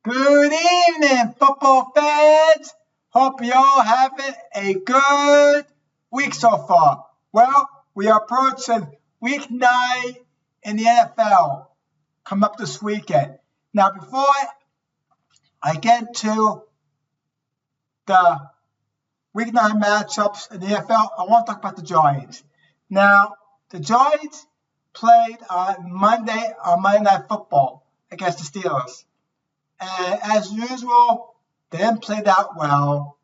Good evening, football fans. Hope you're all having a good week so far. Well, we are approaching week 9 in the NFL. Come up this weekend. Now, before I get to the week 9 matchups in the NFL, I want to talk about the Giants. Now, the Giants played on Monday Night Football against the Steelers. And as usual, they didn't play that well.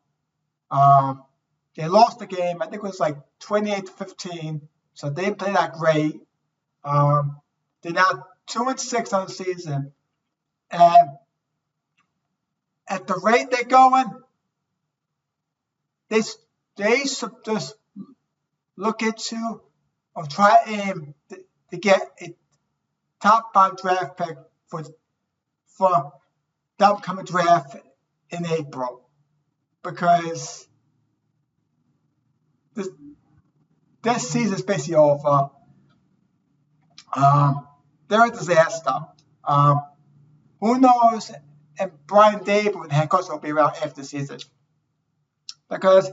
They lost the game. I think it was like 28-15. So they didn't play that great. They're now 2-6 on the season. And at the rate they're going, they should just look into or try aim to get a top 5 draft pick for the upcoming draft in April, because this season is basically over. They're a disaster. Who knows if Brian Daboll, the head coach, will be around after the season, because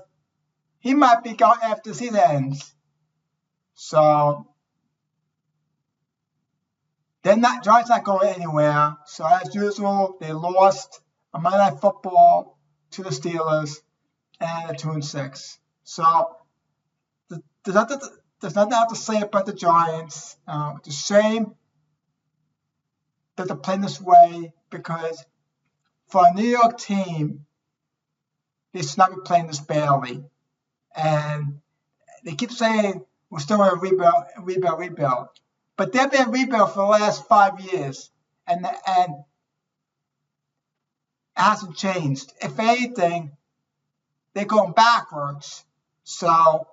he might be gone after the season ends. So Giants not going anywhere. So as usual, they lost on Monday Night Football to the Steelers, and they're 2-6. So there's nothing else to say about the Giants. It's a shame that they're playing this way, because for a New York team, they should not be playing this badly. And they keep saying we're still in a rebuild. But they've been rebuilt for the last 5 years, and it hasn't changed. If anything, they're going backwards. So,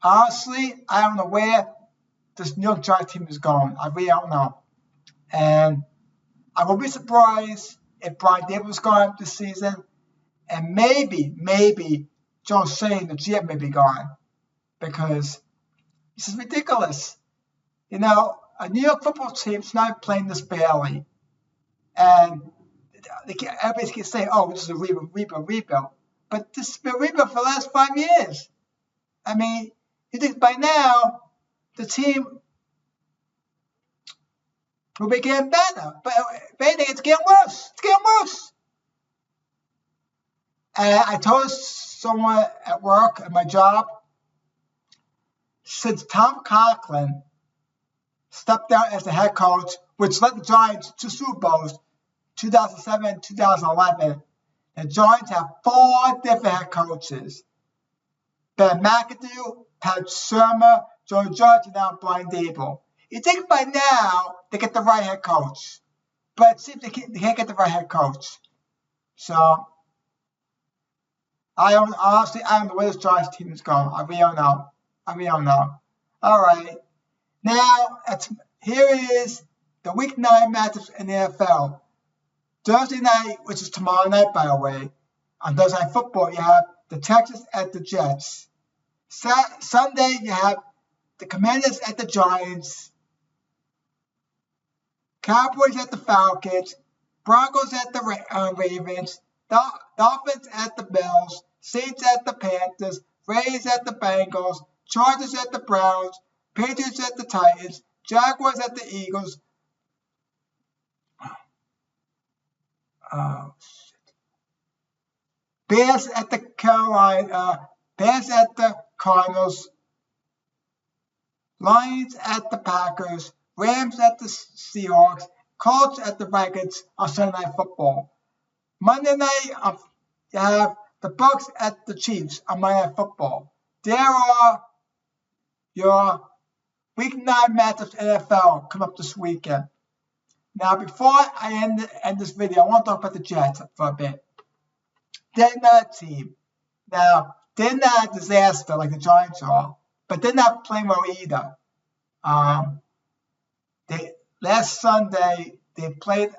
honestly, I don't know where this New York Giants team is going. I really don't know. And I will be surprised if Brian Daboll is gone this season, and maybe John Shane, the GM, may be gone, because this is ridiculous. You know, a New York football team's not playing this badly. And everybody can say, oh, this is a rebuild. But this has been a rebuild for the last 5 years. I mean, you think by now the team will be getting better. But if anything, it's getting worse. It's getting worse. And I told someone at work, at my job, since Tom Coughlin stepped down as the head coach, which led the Giants to Super Bowls 2007, 2011. The Giants have 4 different head coaches: Ben McAdoo, Pat Shurmur, Joe Judge, and now Brian Daboll. You think by now they get the right head coach, but it seems they can't get the right head coach. So I don't know where this Giants team is going. I really don't know. All right. Now, here is the Week 9 matchups in the NFL. Thursday night, which is tomorrow night, by the way, on Thursday Night Football, you have the Texans at the Jets. Sunday, you have the Commanders at the Giants, Cowboys at the Falcons, Broncos at the Ravens, Dolphins at the Bills, Saints at the Panthers, Rays at the Bengals, Chargers at the Browns, Patriots at the Titans, Jaguars at the Eagles. Bears at the Bears at the Cardinals, Lions at the Packers, Rams at the Seahawks, Colts at the Vikings on Sunday Night Football. Monday night, you have the Bucs at the Chiefs on Monday Night Football. There are your Week 9 matchups in NFL come up this weekend. Now, before I end this video, I want to talk about the Jets for a bit. They're not a team. Now, they're not a disaster like the Giants are, but they're not playing well either. Last Sunday, they played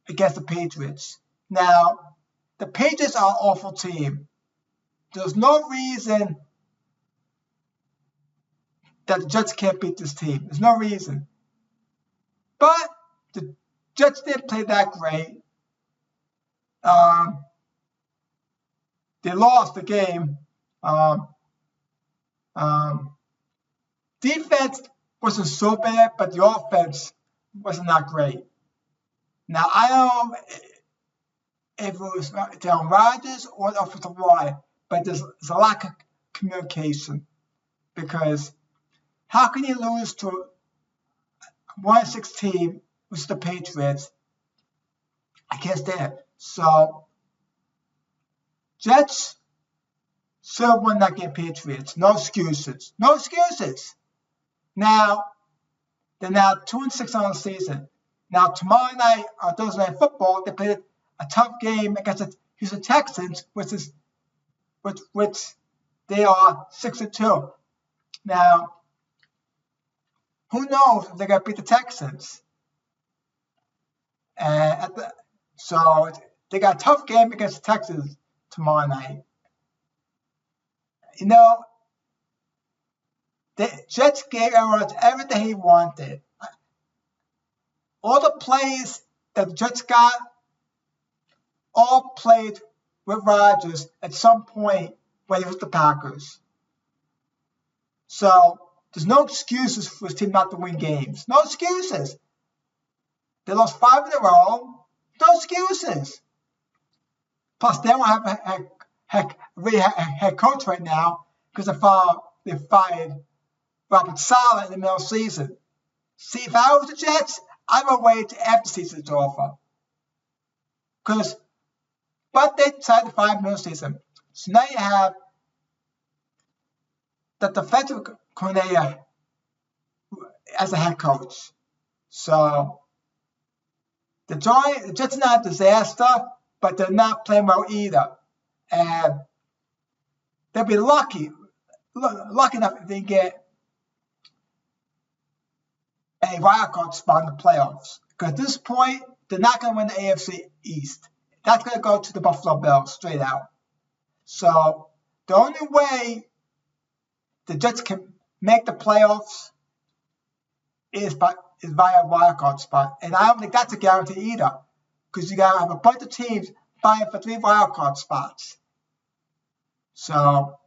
against the Patriots. Now, the Patriots are an awful team. There's no reason that the Jets can't beat this team. There's no reason. But the Jets didn't play that great. They lost the game. Defense wasn't so bad, but the offense wasn't that great. Now, I don't know if it was Aaron Rodgers or the offensive line, but there's a lack of communication, because how can you lose to a 1-6 team, which is the Patriots? I can't stand it. So, Jets should have won that game, Patriots. No excuses. No excuses. Now, they're now 2-6 on the season. Now, tomorrow night on Thursday Night Football, they played a tough game against the Houston Texans, which they are 6-2. Now, who knows if they're going to beat the Texans? So they got a tough game against the Texans tomorrow night. You know, the Jets gave Aaron Rodgers everything he wanted. All the plays that the Jets got, all played with Rodgers at some point when he was with the Packers. So there's no excuses for his team not to win games. No excuses. They lost 5 in a row. No excuses. Plus, they don't have a head coach right now because they fired Robert Saleh in the middle of the season. See, if I was the Jets, I would wait after the season's over. But they decided to fire him in the middle of the season. So now you have the defensive coordinator as a head coach. So the Jets are not a disaster, but they're not playing well either. And they'll be lucky enough if they get a wild card spot in the playoffs. Because at this point, they're not going to win the AFC East. That's going to go to the Buffalo Bills straight out. So the only way the Jets can make the playoffs is via a wild card spot. And I don't think that's a guarantee either, because you got to have a bunch of teams vying for 3 wild card spots. So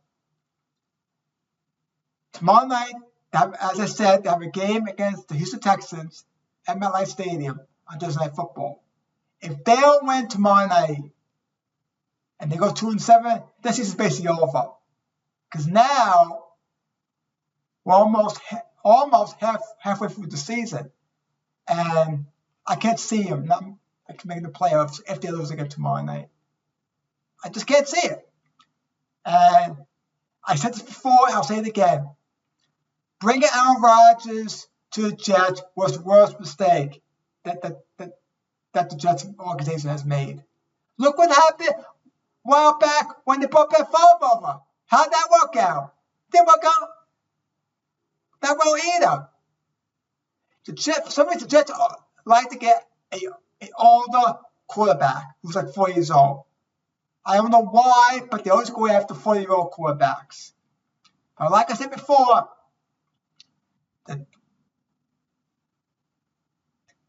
tomorrow night, as I said, they have a game against the Houston Texans at MetLife Stadium on Thursday Night Football. If they don't win tomorrow night and they go 2-7, this season's basically over. Because now we're almost halfway through the season, and I can't see them not making the playoffs if they lose again tomorrow night. I just can't see it. And I said this before, and I'll say it again. Bringing Aaron Rodgers to the Jets was the worst mistake that the Jets organization has made. Look what happened a while back when they brought Brett Favre over. How'd that work out? Didn't work out that well either. For some reason, the Jets like to get an older quarterback who's like 4 years old. I don't know why, but they always go after 40-year-old quarterbacks. But like I said before,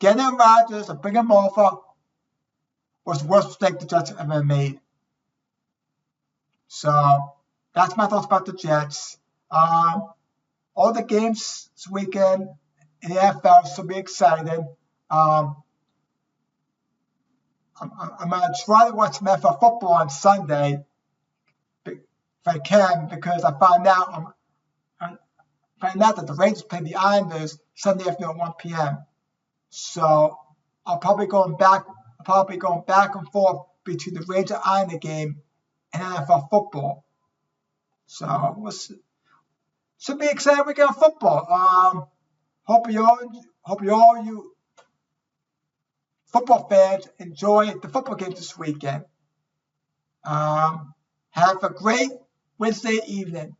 getting Aaron Rodgers and bringing him over was the worst mistake the Jets have ever made. So that's my thoughts about the Jets. All the games this weekend in the NFL should be exciting. I'm going to try to watch some NFL football on Sunday if I can, because I found out that the Rangers play the Islanders Sunday afternoon at 1 p.m. So I'll probably going back and forth between the Rangers Islander game and NFL football. So should be exciting weekend of football. Hope you all you football fans enjoy the football games this weekend. Have a great Wednesday evening.